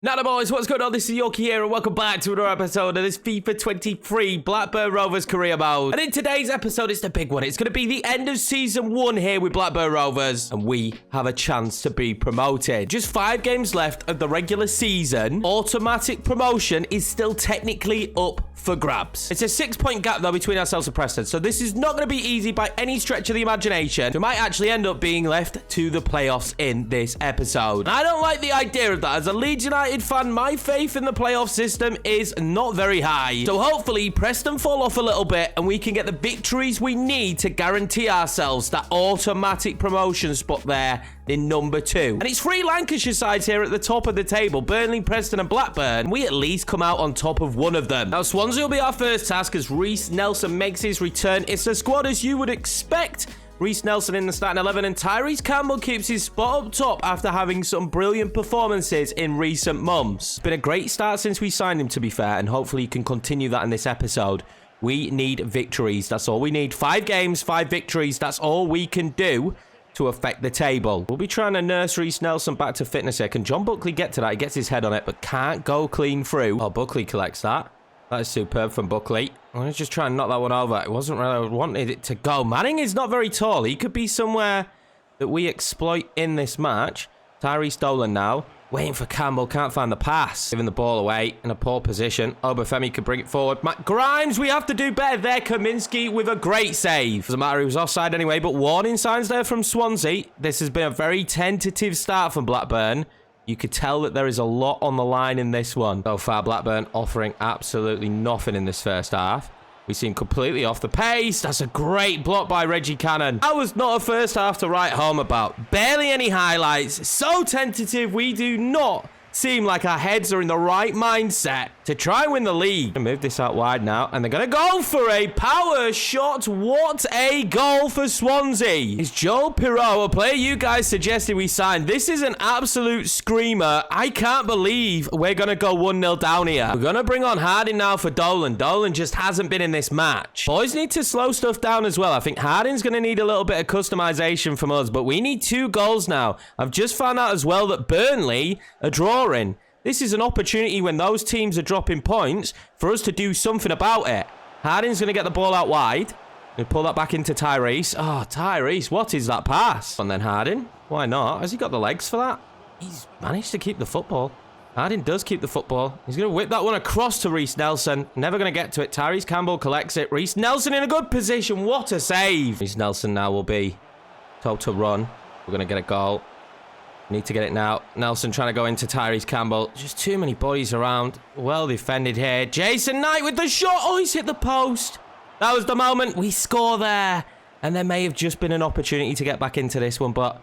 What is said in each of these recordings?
Now, boys, what's going on? This is Yorkie here, and welcome back to another episode of this FIFA 23 Blackburn Rovers career mode. And in today's episode, it's the big one. It's going to be the end of Season 1 here with Blackburn Rovers, and we have a chance to be promoted. Just 5 games left of the regular season. Automatic promotion is still technically up for grabs. It's a 6-point gap, though, between ourselves and Preston, so this is not going to be easy by any stretch of the imagination. We might actually end up being left to the playoffs in this episode. And I don't like the idea of that. As a Leeds United fan, my faith in the playoff system is not very high. So hopefully Preston fall off a little bit and we can get the victories we need to guarantee ourselves that automatic promotion spot there in number 2. And it's 3 Lancashire sides here at the top of the table: Burnley, Preston and Blackburn. We at least come out on top of one of them. Now Swansea will be our first task as Reiss Nelson makes his return. It's a squad as you would expect. Reiss Nelson in the starting 11, and Tyrese Campbell keeps his spot up top after having some brilliant performances in recent months. It's been a great start since we signed him, to be fair, and hopefully he can continue that in this episode. We need victories. That's all we need. 5 games, 5 victories. That's all we can do to affect the table. We'll be trying to nurse Reiss Nelson back to fitness here. Can John Buckley get to that? He gets his head on it, but can't go clean through. Oh, Buckley collects that. That is superb from Buckley. I'm going to just try and knock that one over. It wasn't where I wanted it to go. Manning is not very tall. He could be somewhere that we exploit in this match. Tyrese Dolan now. Waiting for Campbell. Can't find the pass. Giving the ball away in a poor position. Obafemi could bring it forward. Matt Grimes, we have to do better there. Kaminsky with a great save. Doesn't matter, he was offside anyway, but warning signs there from Swansea. This has been a very tentative start from Blackburn. You could tell that there is a lot on the line in this one. So far, Blackburn offering absolutely nothing in this first half. We seem completely off the pace. That's a great block by Reggie Cannon. That was not a first half to write home about. Barely any highlights. So tentative, we do not seem like our heads are in the right mindset to try and win the league. Move this out wide now, and they're going to go for a power shot. What a goal for Swansea. It's Joel Pirot, a player you guys suggested we signed. This is an absolute screamer. I can't believe we're going to go 1-0 down here. We're going to bring on Harding now for Dolan. Dolan just hasn't been in this match. Boys need to slow stuff down as well. I think Harding's going to need a little bit of customization from us, but we need 2 goals now. I've just found out as well that Burnley are drawing. This is an opportunity when those teams are dropping points for us to do something about it. Harding's going to get the ball out wide. We pull that back into Tyrese. Oh, Tyrese, what is that pass? And then Harding. Why not? Has he got the legs for that? He's managed to keep the football. Harding does keep the football. He's going to whip that one across to Reiss Nelson. Never going to get to it. Tyrese Campbell collects it. Reiss Nelson in a good position. What a save. Reiss Nelson now will be told to run. We're going to get a goal. Need to get it now. Nelson trying to go into Tyrese Campbell. Just too many bodies around. Well defended here. Jason Knight with the shot. Oh, he's hit the post. That was the moment. We score there. And there may have just been an opportunity to get back into this one, but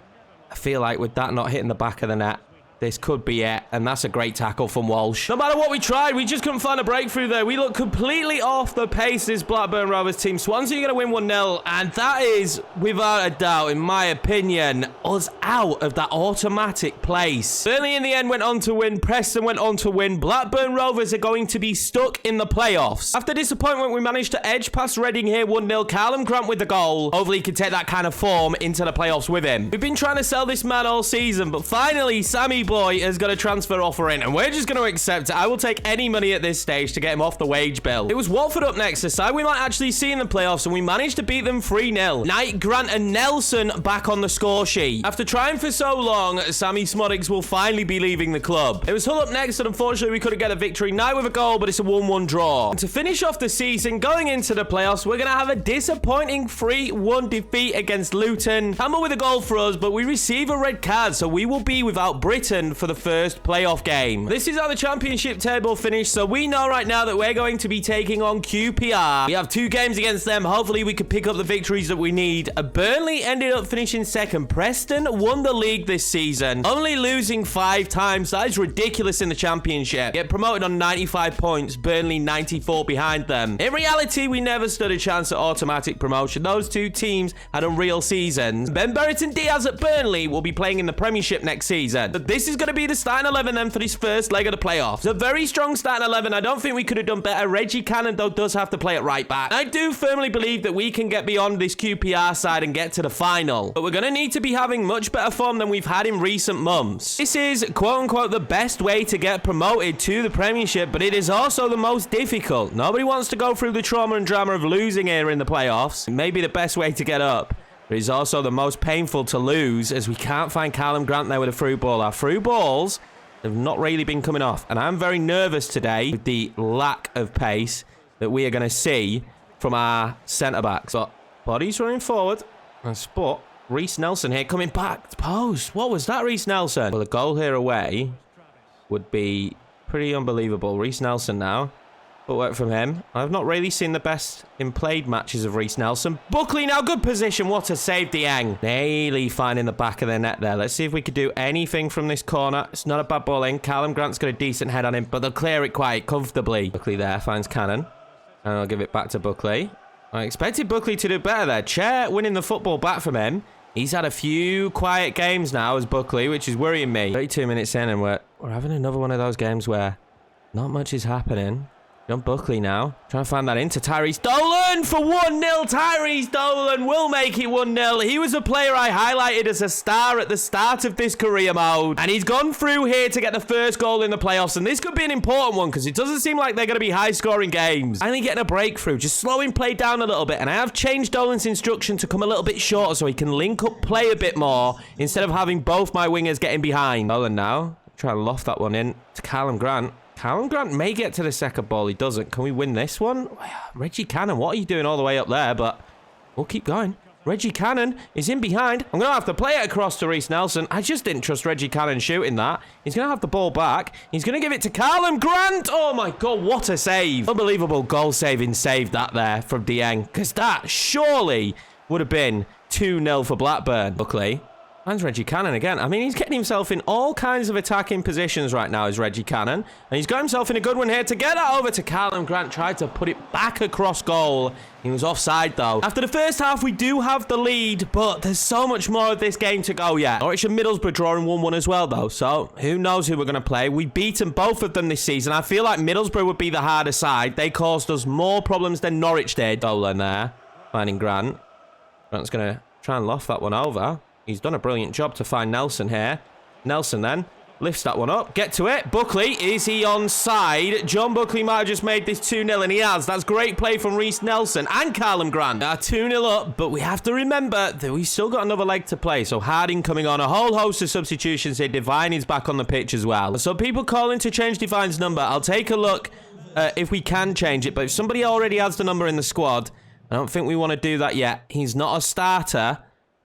I feel like with that not hitting the back of the net, this could be it, and that's a great tackle from Walsh. No matter what we tried, we just couldn't find a breakthrough there. We look completely off the pace, this Blackburn Rovers team. Swansea are going to win 1-0, and that is, without a doubt, in my opinion, us out of that automatic place. Burnley in the end went on to win. Preston went on to win. Blackburn Rovers are going to be stuck in the playoffs. After disappointment, we managed to edge past Reading here 1-0. Callum Grant with the goal. Hopefully he can take that kind of form into the playoffs with him. We've been trying to sell this man all season, but finally, Sammy Boy has got a transfer offer in, and we're just going to accept it. I will take any money at this stage to get him off the wage bill. It was Watford up next, the side we might actually see in the playoffs, and we managed to beat them 3-0. Knight, Grant, and Nelson back on the score sheet. After trying for so long, Sammy Smodics will finally be leaving the club. It was Hull up next, and unfortunately we couldn't get a victory. Knight with a goal, but it's a 1-1 draw. And to finish off the season, going into the playoffs, we're going to have a disappointing 3-1 defeat against Luton. Campbell with a goal for us, but we receive a red card, so we will be without Britain for the first playoff game. This is how the championship table finished, so we know right now that we're going to be taking on QPR. We have 2 games against them. Hopefully we can pick up the victories that we need. Burnley ended up finishing second. Preston won the league this season, only losing 5 times. That is ridiculous in the championship. Get promoted on 95 points, Burnley 94 behind them. In reality, we never stood a chance at automatic promotion. Those 2 teams had unreal seasons. Ben Berriton Diaz at Burnley will be playing in the Premiership next season, but this is is going to be the starting 11 then for this first leg of the playoffs. It's a very strong starting 11. I don't think we could have done better. Yorkiemann, though, does have to play it right back. I do firmly believe that we can get beyond this QPR side and get to the final. But we're going to need to be having much better form than we've had in recent months. This is, quote-unquote, the best way to get promoted to the Premiership, but it is also the most difficult. Nobody wants to go through the trauma and drama of losing here in the playoffs. It may be the best way to get up, but it's also the most painful to lose, as we can't find Callum Grant there with a through ball. Our through balls have not really been coming off, and I'm very nervous today with the lack of pace that we are going to see from our centre-backs. But Body's running forward, and spot Reece Nelson here coming back to post. What was that, Reece Nelson? Well, a goal here away would be pretty unbelievable. Reece Nelson now. Footwork from him. I've not really seen the best in played matches of Reece Nelson. Buckley now, good position. What a save, Dieng. Nearly finding the back of the net there. Let's see if we could do anything from this corner. It's not a bad ball in. Callum Grant's got a decent head on him, but they'll clear it quite comfortably. Buckley there finds Cannon. And I'll give it back to Buckley. I expected Buckley to do better there. Chair winning the football back from him. He's had a few quiet games now as Buckley, which is worrying me. 32 minutes in and we're having another one of those games where not much is happening. John Buckley now. Trying to find that into Tyrese Dolan for 1-0. Tyrese Dolan will make it 1-0. He was a player I highlighted as a star at the start of this career mode. And he's gone through here to get the first goal in the playoffs. And this could be an important one because it doesn't seem like they're going to be high-scoring games. Finally getting a breakthrough. Just slowing play down a little bit. And I have changed Dolan's instruction to come a little bit shorter so he can link up play a bit more instead of having both my wingers getting behind. Dolan now. Try and loft that one in to Callum Grant. Callum Grant may get to the second ball. He doesn't. Can we win this one? Yorkiemann, what are you doing all the way up there? But we'll keep going. Yorkiemann is in behind. I'm going to have to play it across to Reece Nelson. I just didn't trust Yorkiemann shooting that. He's going to have the ball back. He's going to give it to Callum Grant. Oh my God, what a save. Unbelievable goal-saving save that there from Dieng. Because that surely would have been 2-0 for Blackburn. Buckley. Finds Yorkiemann again. I mean, he's getting himself in all kinds of attacking positions right now, is Yorkiemann. And he's got himself in a good one here to get it over to Callum Grant. Tried to put it back across goal. He was offside, though. After the first half, we do have the lead, but there's so much more of this game to go yet. Norwich and Middlesbrough drawing 1-1 as well, though. So, who knows who we're going to play. We've beaten both of them this season. I feel like Middlesbrough would be the harder side. They caused us more problems than Norwich did. Dolan there. Finding Grant. Grant's going to try and loft that one over. He's done a brilliant job to find Nelson here. Nelson then lifts that one up. Get to it. Buckley, is he onside? John Buckley might have just made this 2-0, and he has. That's great play from Reece Nelson and Callum Grant. 2-0 up, but we have to remember that we've still got another leg to play. So Harding coming on. A whole host of substitutions here. Divine is back on the pitch as well. So people calling to change Divine's number. I'll take a look if we can change it. But if somebody already has the number in the squad, I don't think we want to do that yet. He's not a starter.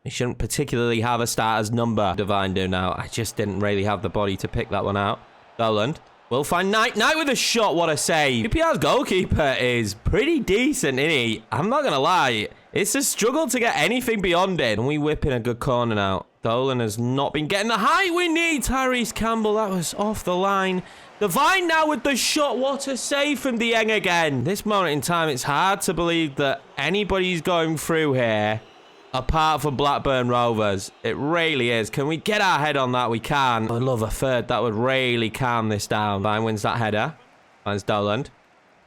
He shouldn't particularly have a starter's number. Divine do now. I just didn't really have the body to pick that one out. Dolan will find Knight. Knight with a shot. What a save. QPR's goalkeeper is pretty decent, isn't he? I'm not going to lie. It's a struggle to get anything beyond it. And we whip in a good corner now. Dolan has not been getting the height we need. Tyrese Campbell, that was off the line. Divine now with the shot. What a save from Dieng again. This moment in time, it's hard to believe that anybody's going through here apart from Blackburn Rovers. It really is. Can we get our head on that? We can. I'd love a third. That would really calm this down. Vine wins that header. Finds Dolan.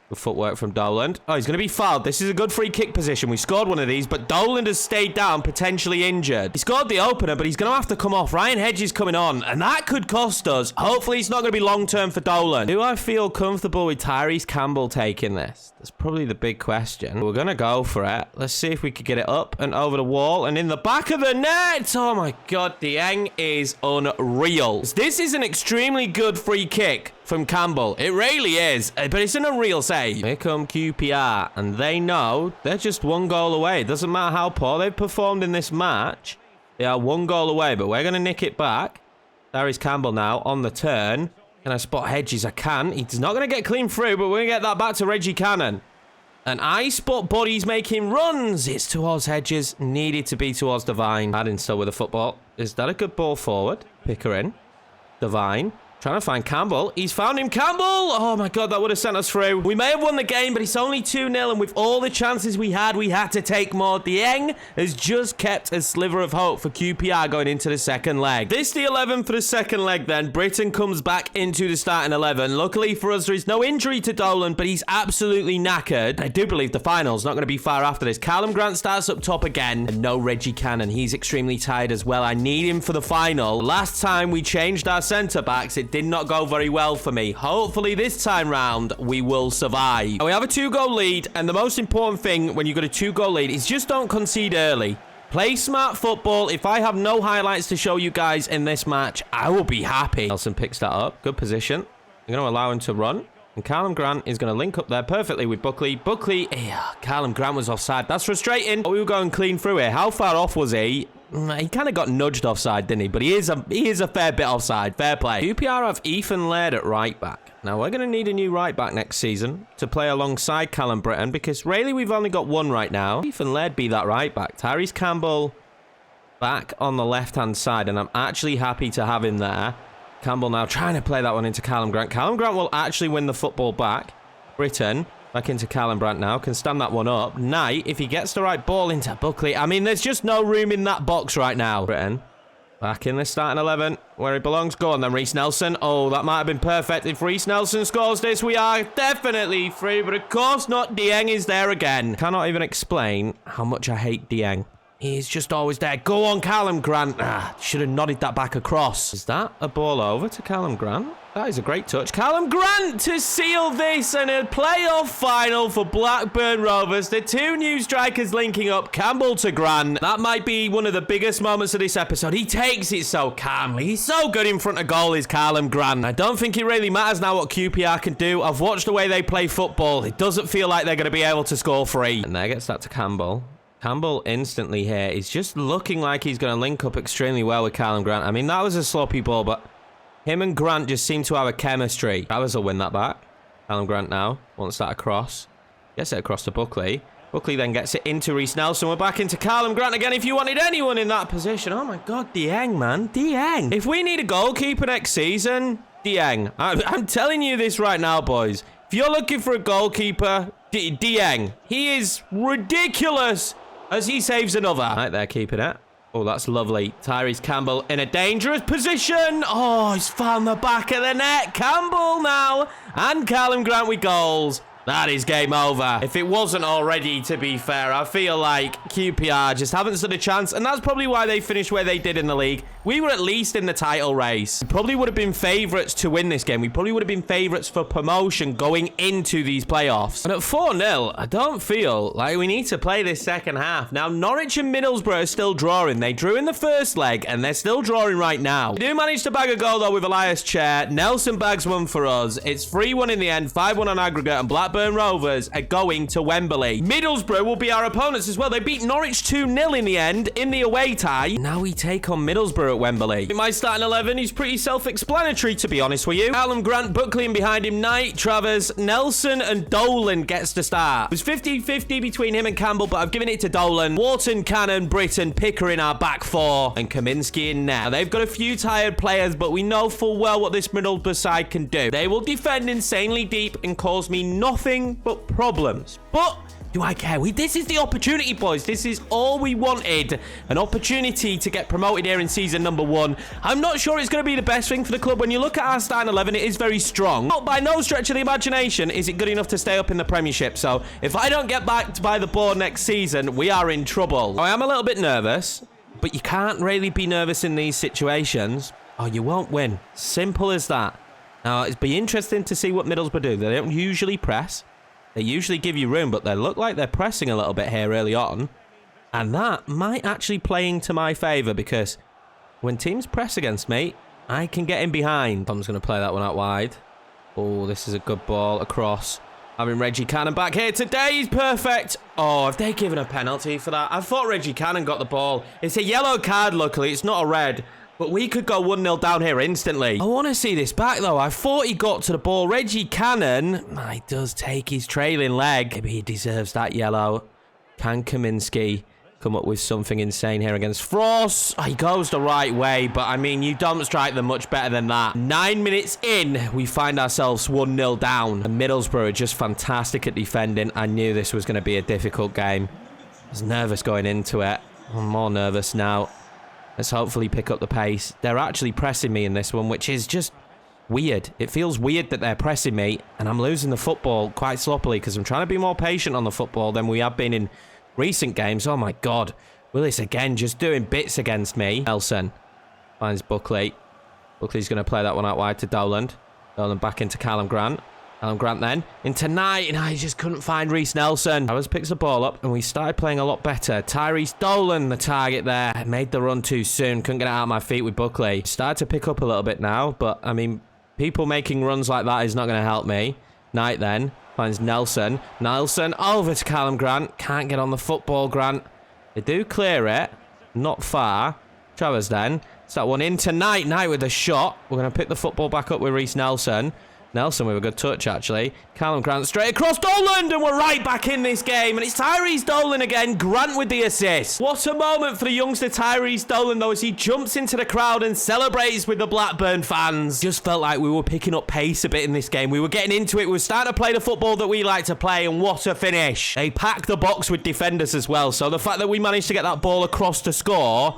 Good footwork from Dolan. Oh, he's going to be fouled. This is a good free kick position. We scored one of these, but Dolan has stayed down, potentially injured. He scored the opener, but he's going to have to come off. Ryan Hedges coming on, and that could cost us. Hopefully, it's not going to be long-term for Dolan. Do I feel comfortable with Tyrese Campbell taking this? That's probably the big question. We're going to go for it. Let's see if we could get it up and over the wall and in the back of the net. Oh, my God. Dieng is unreal. This is an extremely good free kick from Campbell. It really is, but it's an unreal save. Here come QPR, and they know they're just one goal away. It doesn't matter how poor they've performed in this match. They are one goal away, but we're going to nick it back. There is Campbell now on the turn. Can I spot Hedges? I can. He's not going to get clean through, but we're going to get that back to Yorkiemann. And I spot Bodies making runs. It's towards Hedges. Needed to be towards Divine. Harding still with the football. Is that a good ball forward? Pick her in. Divine. Trying to find Campbell. He's found him. Campbell! Oh my God, that would have sent us through. We may have won the game, but it's only 2-0. And with all the chances we had to take more. Dieng has just kept a sliver of hope for QPR going into the second leg. This the 11 for the second leg then. Britain comes back into the starting 11. Luckily for us, there is no injury to Dolan, but he's absolutely knackered. I do believe the final's not going to be far after this. Callum Grant starts up top again. And no Reggie Cannon. He's extremely tired as well. I need him for the final. Last time we changed our centre-backs, it did not go very well for me. Hopefully this time round we will survive. We have a 2-goal lead, and the most important thing when you've got a 2-goal lead is just don't concede early. Play smart football. If I have no highlights to show you guys in this match, I will be happy. Nelson picks that up. Good position. I'm going to allow him to run. And Callum Grant is going to link up there perfectly with Buckley. Buckley, Callum Grant was offside. That's frustrating. We were going clean through here. How far off was he? He kind of got nudged offside, didn't he? But he is a fair bit offside. Fair play. QPR have Ethan Laird at right back. Now, we're going to need a new right back next season to play alongside Callum Britton because really we've only got one right now. Ethan Laird be that right back. Tyrese Campbell back on the left-hand side, and I'm actually happy to have him there. Campbell now trying to play that one into Callum Grant. Callum Grant will actually win the football back. Britton back into Callum Grant now. Can stand that one up. Knight, if he gets the right ball into Buckley. I mean, there's just no room in that box right now. Britton back in the starting 11 where he belongs. Go on then, Reece Nelson. Oh, that might have been perfect. If Reece Nelson scores this, we are definitely through. But of course not. Dieng is there again. Cannot even explain how much I hate Dieng. He's just always there. Go on, Callum Grant. Should have nodded that back across. Is that a ball over to Callum Grant? That is a great touch. Callum Grant to seal this and a playoff final for Blackburn Rovers. The two new strikers linking up. Campbell to Grant. That might be one of the biggest moments of this episode. He takes it so calmly. He's so good in front of goal, is Callum Grant. I don't think it really matters now what QPR can do. I've watched the way they play football. It doesn't feel like they're going to be able to score 3. And there gets that to Campbell. Campbell instantly here is just looking like he's going to link up extremely well with Callum Grant. I mean, that was a sloppy ball, but him and Grant just seem to have a chemistry. Travers will win that back. Callum Grant now wants that across. Gets it across to Buckley. Buckley then gets it into Reece Nelson. We're back into Callum Grant again. If you wanted anyone in that position. Oh my God, Dieng, man. Dieng. If we need a goalkeeper next season, Dieng. I'm telling you this right now, boys. If you're looking for a goalkeeper, Dieng. He is ridiculous as he saves another. Right there, keeping it. Oh, that's lovely. Tyrese Campbell in a dangerous position. Oh, he's found the back of the net. Campbell now. And Callum Grant with goals. That is game over. If it wasn't already, to be fair, I feel like QPR just haven't stood a chance, and that's probably why they finished where they did in the league. We were at least in the title race. We probably would have been favourites to win this game. We probably would have been favourites for promotion going into these playoffs. And at 4-0, I don't feel like we need to play this second half. Now, Norwich and Middlesbrough are still drawing. They drew in the first leg, and they're still drawing right now. We do manage to bag a goal, though, with Elias Chair. Nelson bags one for us. It's 3-1 in the end, 5-1 on aggregate, and Blackburn Rovers are going to Wembley. Middlesbrough will be our opponents as well. They beat Norwich 2-0 in the end in the away tie. Now we take on Middlesbrough at Wembley. In my starting 11, he's pretty self-explanatory, to be honest with you. Callum Grant, Buckley in behind him, Knight, Travers, Nelson, and Dolan gets to start. It was 50-50 between him and Campbell, but I've given it to Dolan. Wharton, Cannon, Britton, Picker in our back four, and Kaminsky in now. They've got a few tired players, but we know full well what this Middlesbrough side can do. They will defend insanely deep and cause me nothing but problems. But do I care? This is the opportunity, boys. This is all we wanted. An opportunity to get promoted here in season number 1. I'm not sure it's going to be the best thing for the club. When you look at our starting 11, it is very strong. But by no stretch of the imagination is it good enough to stay up in the Premiership. So if I don't get backed by the board next season, we are in trouble. I am a little bit nervous, but you can't really be nervous in these situations, or you won't win. Simple as that. Now, it'd be interesting to see what Middlesbrough do. They don't usually press. They usually give you room, but they look like they're pressing a little bit here early on. And that might actually play into my favour, because when teams press against me, I can get in behind. Tom's going to play that one out wide. Oh, this is a good ball across. Having Reggie Cannon back here today. He's perfect. Oh, have they given a penalty for that? I thought Reggie Cannon got the ball. It's a yellow card, luckily. It's not a red. But we could go 1-0 down here instantly. I want to see this back, though. I thought he got to the ball. Reggie Cannon, he does take his trailing leg. Maybe he deserves that yellow. Can Kaminsky come up with something insane here against Frost. Oh, he goes the right way, but I mean, you don't strike them much better than that. 9 minutes in, we find ourselves 1-0 down. And Middlesbrough are just fantastic at defending. I knew this was going to be a difficult game. I was nervous going into it. I'm more nervous now. Let's hopefully pick up the pace. They're actually pressing me in this one, which is just weird. It feels weird that they're pressing me, and I'm losing the football quite sloppily because I'm trying to be more patient on the football than we have been in recent games. Oh my God. Willis again just doing bits against me. Nelson finds Buckley. Buckley's going to play that one out wide to Dolan. Dolan back into Callum Grant. Callum Grant then into Knight. And I just couldn't find Reece Nelson. Towers picks the ball up and we started playing a lot better. Tyrese Dolan, the target there. I made the run too soon. Couldn't get it out of my feet with Buckley. Started to pick up a little bit now. But I mean, people making runs like that is not going to help me. Knight then finds Nelson. Nelson over to Callum Grant. Can't get on the football, Grant. They do clear it. Not far. Travers then. It's that one into Knight. Knight with a shot. We're going to pick the football back up with Reece Nelson. Nelson with a good touch, actually. Callum Grant straight across Dolan, and we're right back in this game. And it's Tyrese Dolan again. Grant with the assist. What a moment for the youngster Tyrese Dolan, though, as he jumps into the crowd and celebrates with the Blackburn fans. Just felt like we were picking up pace a bit in this game. We were getting into it. We were starting to play the football that we like to play, and what a finish. They packed the box with defenders as well, so the fact that we managed to get that ball across to score,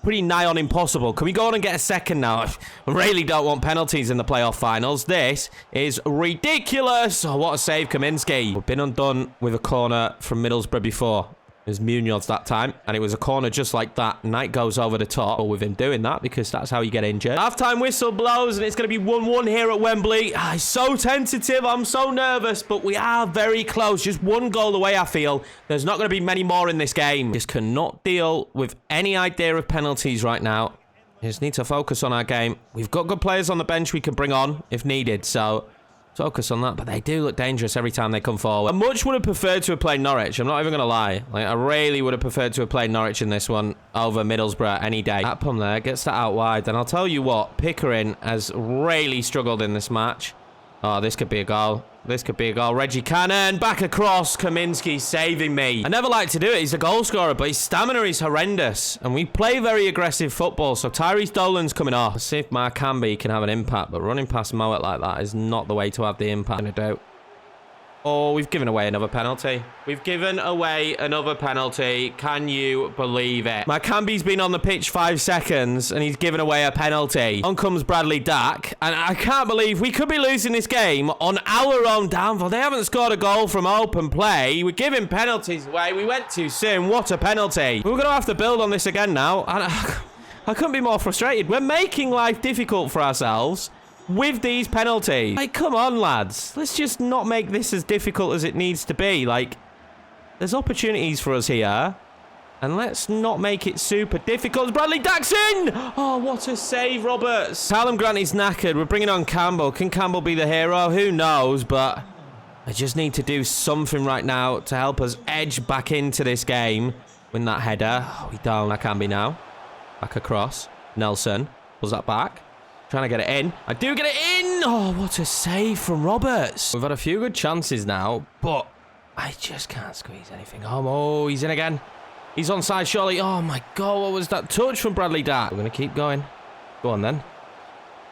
pretty nigh on impossible. Can we go on and get a second now? I really don't want penalties in the playoff finals. This is ridiculous. Oh, what a save, Kaminsky. We've been undone with a corner from Middlesbrough before. It was Munoz that time, and it was a corner just like that. Knight goes over the top, or with him doing that, because that's how you get injured. Half-time whistle blows, and it's going to be 1-1 here at Wembley. It's so tentative. I'm so nervous, but we are very close. Just one goal away, I feel. There's not going to be many more in this game. Just cannot deal with any idea of penalties right now. Just need to focus on our game. We've got good players on the bench we can bring on if needed, so focus on that, but they do look dangerous every time they come forward. I much would have preferred to have played Norwich. I'm not even going to lie. Like, I really would have preferred to have played Norwich in this one over Middlesbrough any day. Atpom there gets that out wide, and I'll tell you what, Pickering has really struggled in this match. Oh, this could be a goal. This could be a goal. Reggie Cannon, back across. Kaminsky saving me. I never like to do it. He's a goal scorer, but his stamina is horrendous. And we play very aggressive football, so Tyrese Dolan's coming off. Let's see if Mark Camby can have an impact, but running past Mowat like that is not the way to have the impact. No doubt. Oh, we've given away another penalty. We've given away another penalty. Can you believe it? Macambi's been on the pitch 5 seconds and he's given away a penalty. On comes Bradley Dack, and I can't believe we could be losing this game on our own downfall. They haven't scored a goal from open play. We're giving penalties away. We went too soon. What a penalty. We're going to have to build on this again now. I couldn't be more frustrated. We're making life difficult for ourselves with these penalties. Like, come on, lads. Let's just not make this as difficult as it needs to be. Like, there's opportunities for us here. And let's not make it super difficult. Bradley Dack's in! Oh, what a save, Roberts. Callum Grant is knackered. We're bringing on Campbell. Can Campbell be the hero? Who knows? But I just need to do something right now to help us edge back into this game. Win that header. Oh, we don't. That can be now. Back across. Nelson pulls that back. Trying to get it in. I do get it in! Oh, what a save from Roberts. We've had a few good chances now, but I just can't squeeze anything home. Oh, he's in again. He's onside, surely. Oh, my God. What was that touch from Bradley Dack? We're going to keep going. Go on, then.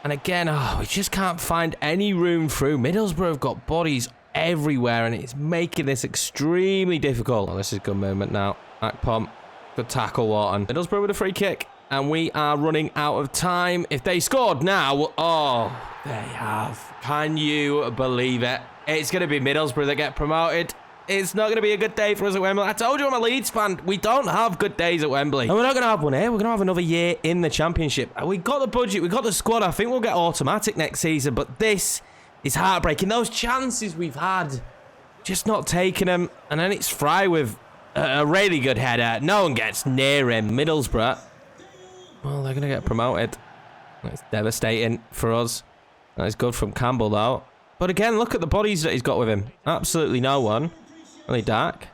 And again, we just can't find any room through. Middlesbrough have got bodies everywhere, and it's making this extremely difficult. Oh, this is good movement now. Akpom. Good tackle, Wharton. Middlesbrough with a free kick. And we are running out of time. If they scored now, oh, they have. Can you believe it? It's going to be Middlesbrough that get promoted. It's not going to be a good day for us at Wembley. I told you I'm a Leeds fan. We don't have good days at Wembley. And we're not going to have one here. We're going to have another year in the Championship. We got the budget. We got the squad. I think we'll get automatic next season. But this is heartbreaking. Those chances we've had, just not taking them. And then it's Fry with a really good header. No one gets near him. Middlesbrough. Well, they're going to get promoted. That's devastating for us. That is good from Campbell, though. But again, look at the bodies that he's got with him. Absolutely no one. Only Dack.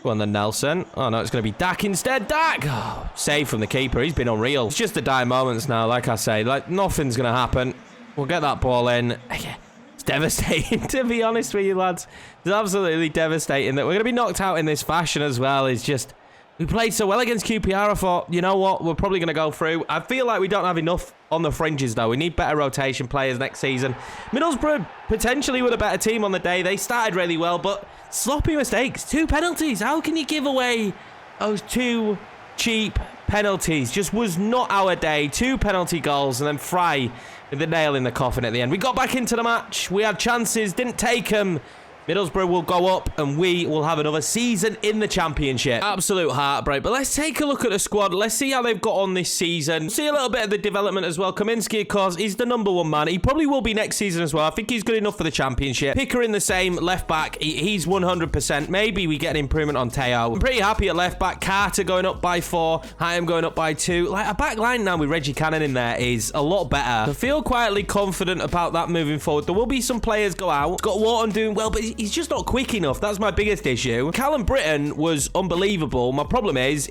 Go on then, Nelson. Oh, no, it's going to be Dack instead. Dack! Oh, save from the keeper. He's been unreal. It's just the dire moments now, like I say. Like, nothing's going to happen. We'll get that ball in. It's devastating, to be honest with you, lads. It's absolutely devastating that we're going to be knocked out in this fashion as well. It's just We played so well against QPR, I thought, you know what, we're probably going to go through. I feel like we don't have enough on the fringes, though. We need better rotation players next season. Middlesbrough potentially with a better team on the day. They started really well, but sloppy mistakes. 2 penalties. How can you give away those 2 cheap penalties? Just was not our day. 2 penalty goals, and then Fry with the nail in the coffin at the end. We got back into the match. We had chances, didn't take them. Middlesbrough will go up and we will have another season in the Championship. Absolute heartbreak. But let's take a look at the squad. Let's see how they've got on this season. See a little bit of the development as well. Kaminsky, of course, is the #1 man. He probably will be next season as well. I think he's good enough for the Championship. Picker in the same. Left back, he's 100%. Maybe we get an improvement on Teo. I'm pretty happy at left back. Carter going up by 4. Hyam going up by 2. Like, a back line now with Reggie Cannon in there is a lot better. I feel quietly confident about that moving forward. There will be some players go out. Scott Wharton doing well, but he's just not quick enough. That's my biggest issue. Callum Britton was unbelievable. My problem is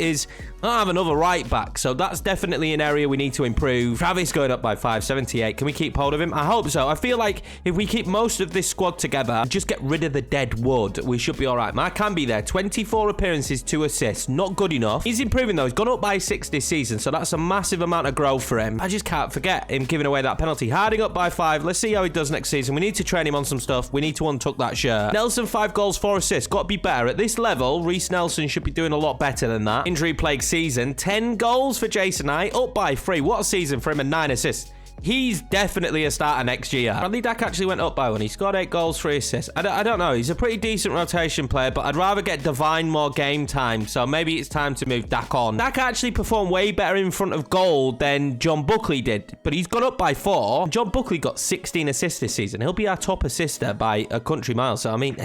I don't have another right back, so that's definitely an area we need to improve. Travis going up by 578. Can we keep hold of him? I hope so. I feel like if we keep most of this squad together, just get rid of the dead wood, we should be all right. Mark can be there. 24 appearances, 2 assists. Not good enough. He's improving, though. He's gone up by 6 this season, so that's a massive amount of growth for him. I just can't forget him giving away that penalty. Harding up by 5. Let's see how he does next season. We need to train him on some stuff. We need to untuck that shirt. Nelson, 5 goals, 4 assists. Got to be better. At this level, Reece Nelson should be doing a lot better than that. Injury-plagued season. 10 goals for Jason Knight. Up by 3. What a season for him, and 9 assists. He's definitely a starter next year. Bradley Dack actually went up by 1. He scored 8 goals, 3 assists. I don't know. He's a pretty decent rotation player, but I'd rather get Divine more game time. So maybe it's time to move Dack on. Dack actually performed way better in front of goal than John Buckley did, but he's gone up by 4. John Buckley got 16 assists this season. He'll be our top assister by a country mile. So, I mean,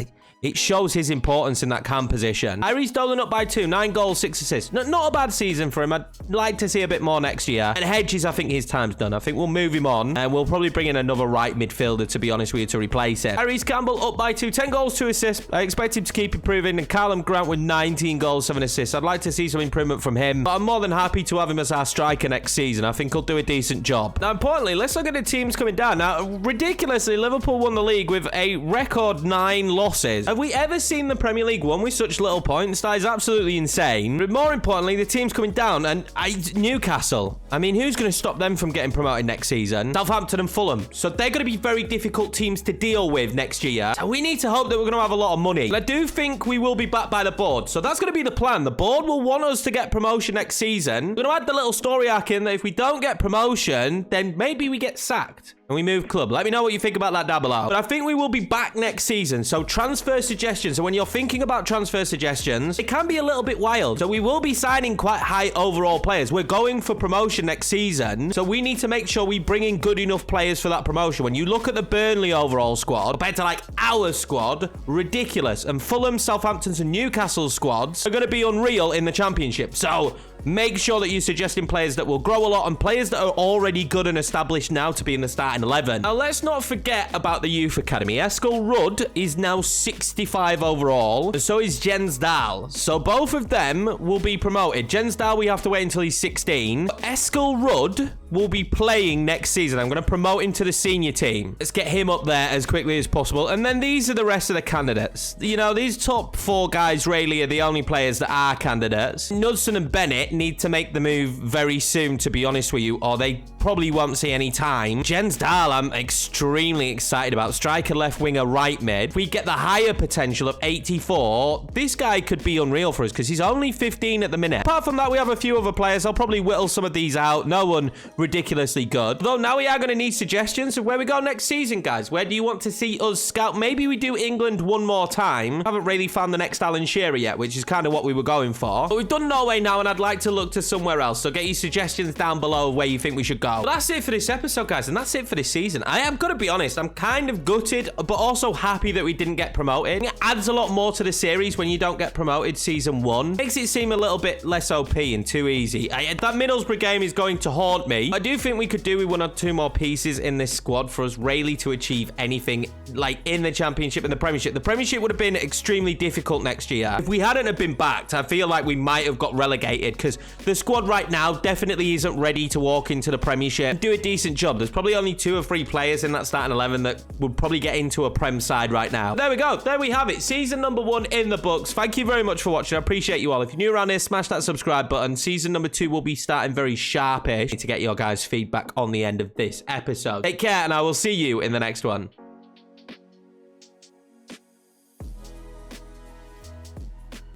it shows his importance in that cam position. Iris Dolan up by 2. 9 goals, 6 assists. Not a bad season for him. I'd like to see a bit more next year. And Hedges, I think his time's done. I think we'll move him on. And we'll probably bring in another right midfielder, to be honest with you, to replace him. Iris Campbell up by 2. 10 goals, 2 assists. I expect him to keep improving. And Callum Grant with 19 goals, 7 assists. I'd like to see some improvement from him. But I'm more than happy to have him as our striker next season. I think he'll do a decent job. Now, importantly, let's look at the teams coming down. Now, ridiculously, Liverpool won the league with a record 9 losses. Have we ever seen the Premier League won with such little points? That is absolutely insane. But more importantly, the team's coming down, and Newcastle. I mean, who's going to stop them from getting promoted next season? Southampton and Fulham. So they're going to be very difficult teams to deal with next year. So we need to hope that we're going to have a lot of money. And I do think we will be backed by the board. So that's going to be the plan. The board will want us to get promotion next season. We're going to add the little story arc in that if we don't get promotion, then maybe we get sacked and we move club. Let me know what you think about that down below. But I think we will be back next season. So transfer suggestions. So when you're thinking about transfer suggestions, it can be a little bit wild. So we will be signing quite high overall players. We're going for promotion next season. So we need to make sure we bring in good enough players for that promotion. When you look at the Burnley overall squad, compared to like our squad, ridiculous. And Fulham, Southampton's and Newcastle's squads are going to be unreal in the Championship. So make sure that you're suggesting players that will grow a lot and players that are already good and established now to be in the starting 11. Now, let's not forget about the youth academy. Eskil Rudd is now 65 overall, and so is Jens Dahl. So both of them will be promoted. Jens Dahl, we have to wait until he's 16. Eskil Rudd will be playing next season. I'm going to promote him to the senior team. Let's get him up there as quickly as possible. And then these are the rest of the candidates. You know, these top 4 guys really are the only players that are candidates. Knudsen and Bennett need to make the move very soon, to be honest with you, or they probably won't see any time. Jens Dahl, I'm extremely excited about. Striker, left winger, right mid. If we get the higher potential of 84, this guy could be unreal for us because he's only 15 at the minute. Apart from that, we have a few other players. I'll probably whittle some of these out. No one ridiculously good. Though now we are going to need suggestions of where we go next season, guys. Where do you want to see us scout? Maybe we do England one more time. Haven't really found the next Alan Shearer yet, which is kind of what we were going for. But we've done Norway now, and I'd like to look to somewhere else. So get your suggestions down below of where you think we should go. But that's it for this episode, guys, and that's it for this season. I am going to be honest, I'm kind of gutted, but also happy that we didn't get promoted. It adds a lot more to the series when you don't get promoted season 1. Makes it seem a little bit less OP and too easy. That Middlesbrough game is going to haunt me. I do think we could do with 1 or 2 more pieces in this squad for us really to achieve anything like in the Championship and the Premiership. The Premiership would have been extremely difficult next year. If we hadn't have been backed, I feel like we might have got relegated because the squad right now definitely isn't ready to walk into the Premiership Premiership and do a decent job. There's probably only 2 or 3 players in that starting 11 that would probably get into a Prem side right now. There we go. There we have it. Season number 1 in the books. Thank you very much for watching. I appreciate you all. If you're new around here, smash that subscribe button. Season number 2 will be starting very sharpish to get your guys' feedback on the end of this episode. Take care, and I will see you in the next one.